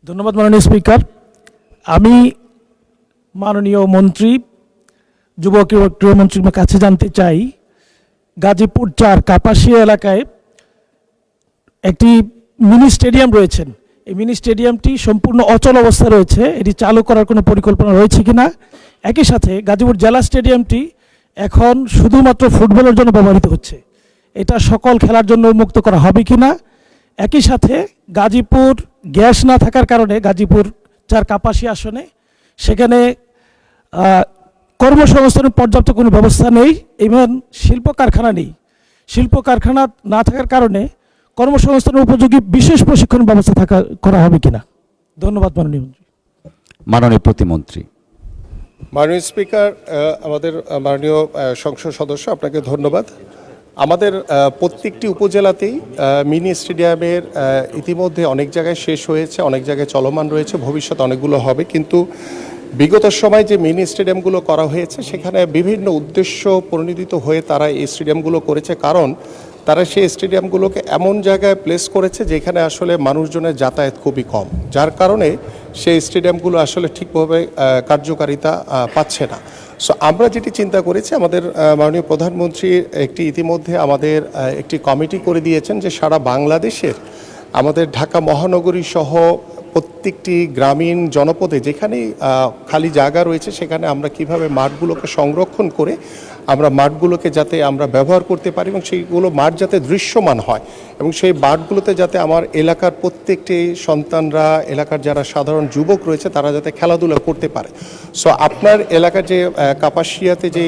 ধন্যবাদ মাননীয় স্পিকার। আমি মাননীয় মন্ত্রী যুব ক্রীড়ামন্ত্রীর কাছে জানতে চাই, গাজীপুর 4 কাপাসিয়া এলাকায় একটি মিনি স্টেডিয়াম রয়েছেন। এই মিনি স্টেডিয়ামটি সম্পূর্ণ অচল অবস্থায় রয়েছে, এটি চালু করার কোনো পরিকল্পনা রয়েছে কিনা? একই সাথে গাজীপুর জেলা স্টেডিয়ামটি এখন শুধুমাত্র ফুটবলের জন্য ব্যবহৃত হচ্ছে, এটা সকল খেলার জন্য উন্মুক্ত করা হবে কিনা? একই সাথে গাজীপুর গ্যাস না থাকার কারণে গাজীপুর 4 কাপাসিয়া আসনে সেখানে কর্মসংস্থানের পর্যাপ্ত কোনো ব্যবস্থা নেই, ইভেন শিল্প কারখানা নেই। শিল্প কারখানা না থাকার কারণে কর্মসংস্থানের উপযোগী বিশেষ প্রশিক্ষণ ব্যবস্থা করা হবে কিনা? ধন্যবাদ মাননীয় মন্ত্রী। মাননীয় প্রতিমন্ত্রী। মাননীয় স্পিকার, আমাদের মাননীয় সংসদ সদস্য, আপনাকে ধন্যবাদ। আমাদের প্রত্যেকটি উপজেলাতেই মিনি স্টেডিয়ামের ইতিমধ্যে অনেক জায়গায় শেষ হয়েছে, অনেক জায়গায় চলমান রয়েছে, ভবিষ্যতে অনেকগুলো হবে। কিন্তু বিগত সময় যে মিনি স্টেডিয়ামগুলো করা হয়েছে সেখানে বিভিন্ন উদ্দেশ্য পরিণত হয়ে তারা এই স্টেডিয়ামগুলো করেছে, কারণ তারা সেই স্টেডিয়ামগুলোকে এমন জায়গায় প্লেস করেছে যেখানে আসলে মানুষজনের যাতায়াত খুবই কম, যার কারণে সেই স্টেডিয়ামগুলো আসলে ঠিকভাবে কার্যকারিতা পাচ্ছে না। সো আমরা যেটি চিন্তা করেছি, আমাদের মাননীয় প্রধানমন্ত্রী ইতিমধ্যে আমাদের একটি কমিটি করে দিয়েছেন যে সারা বাংলাদেশের আমাদের ঢাকা মহানগরী সহ প্রত্যেকটি গ্রামীণ জনপদে যেখানেই খালি জায়গা রয়েছে সেখানে আমরা কিভাবে মাঠগুলোকে সংরক্ষণ করে আমরা মাঠগুলোকে যাতে আমরা ব্যবহার করতে পারি এবং সেইগুলো মাঠ যাতে দৃশ্যমান হয় এবং সেই মাঠগুলোতে যাতে আমার এলাকার প্রত্যেকটি সন্তানরা, এলাকার যারা সাধারণ যুবক রয়েছে তারা যাতে খেলাধুলা করতে পারে। সো আপনার এলাকার যে কাপাসিয়াতে যে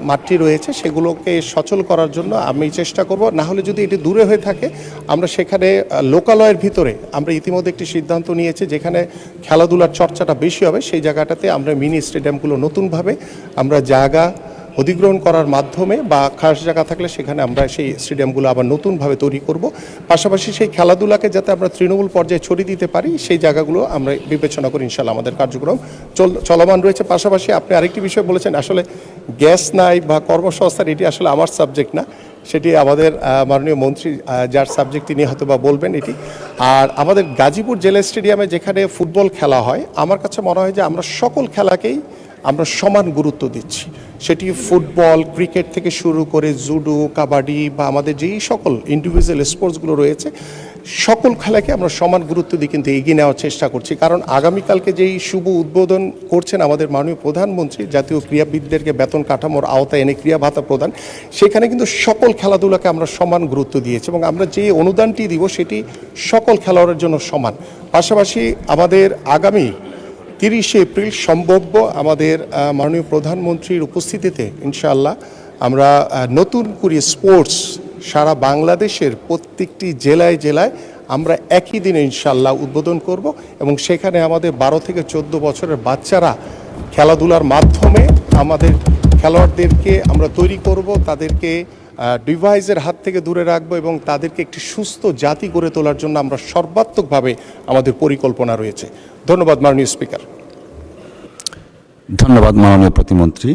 মাঠটি রয়েছে সেগুলোকে সচল করার জন্য আমি চেষ্টা করব, না হলে যদি এটি দূরে হয়ে থাকে আমরা সেখানে লোকালয়ের ভিতরে আমরা ইতিমধ্যে একটি সিদ্ধান্ত নিয়েছি যেখানে খেলাধুলার চর্চাটা বেশি হবে, সেই জায়গাটাতে আমরা মিনি স্টেডিয়ামগুলো নতুনভাবে আমরা জায়গা অধিগ্রহণ করার মাধ্যমে বা খাস জায়গা থাকলে সেখানে আমরা সেই স্টেডিয়ামগুলো আবার নতুনভাবে তৈরি করব। পাশাপাশি সেই খেলাধুলাকে যাতে আমরা তৃণমূল পর্যায়ে ছড়িয়ে দিতে পারি সেই জায়গাগুলো আমরা বিবেচনা করি। ইনশাআল্লাহ আমাদের কার্যক্রম চলমান রয়েছে। পাশাপাশি আপনি আরেকটি বিষয় বলেছেন, আসলে গ্যাস নাই বা কর্মসংস্থান, এটি আসলে আমার সাবজেক্ট না, সেটি আমাদের মাননীয় মন্ত্রী যার সাবজেক্ট তিনি হয়তো বা বলবেন এটি। আর আমাদের গাজীপুর জেলা স্টেডিয়ামে যেখানে ফুটবল খেলা হয়, আমার কাছে মনে হয় যে আমরা সকল খেলাকেই আমরা সমান গুরুত্ব দিচ্ছি, সেটি ফুটবল, ক্রিকেট থেকে শুরু করে জুডো, কাবাডি বা আমাদের যেই সকল ইন্ডিভিজুয়াল স্পোর্টসগুলো রয়েছে সকল খেলাকে আমরা সমান গুরুত্ব দিয়ে কিন্তু এগিয়ে নেওয়ার চেষ্টা করছি। কারণ আগামীকালকে যেই শুভ উদ্বোধন করছেন আমাদের মাননীয় প্রধানমন্ত্রী, জাতীয় ক্রীড়াবিদদেরকে বেতন কাঠামোর আওতায় এনে ক্রীড়া ভাতা প্রদান, সেখানে কিন্তু সকল খেলাধুলাকে আমরা সমান গুরুত্ব দিয়েছি এবং আমরা যে অনুদানটি দিব সেটি সকল খেলোয়াড়ের জন্য সমান। পাশাপাশি আমাদের আগামী 30শে এপ্রিল সম্ভাব্য আমাদের মাননীয় প্রধানমন্ত্রীর উপস্থিতিতে ইনশাআল্লাহ আমরা নতুন করে স্পোর্টস সারা বাংলাদেশের প্রত্যেকটি জেলায় জেলায় আমরা একই দিনে ইনশাআল্লাহ উদ্বোধন করব এবং সেখানে আমাদের 12 থেকে 14 বছরের বাচ্চারা খেলাধুলার মাধ্যমে আমাদের খেলোয়াড়দেরকে আমরা তৈরি করব, তাদেরকে ডিভাইসের হাত থেকে দূরে রাখবো এবং তাদেরকে একটি সুস্থ জাতি গড়ে তোলার জন্য আমরা সর্বাত্মকভাবে আমাদের পরিকল্পনা রয়েছে। ধন্যবাদ মাননীয় স্পিকার। ধন্যবাদ মাননীয় প্রতিমন্ত্রী।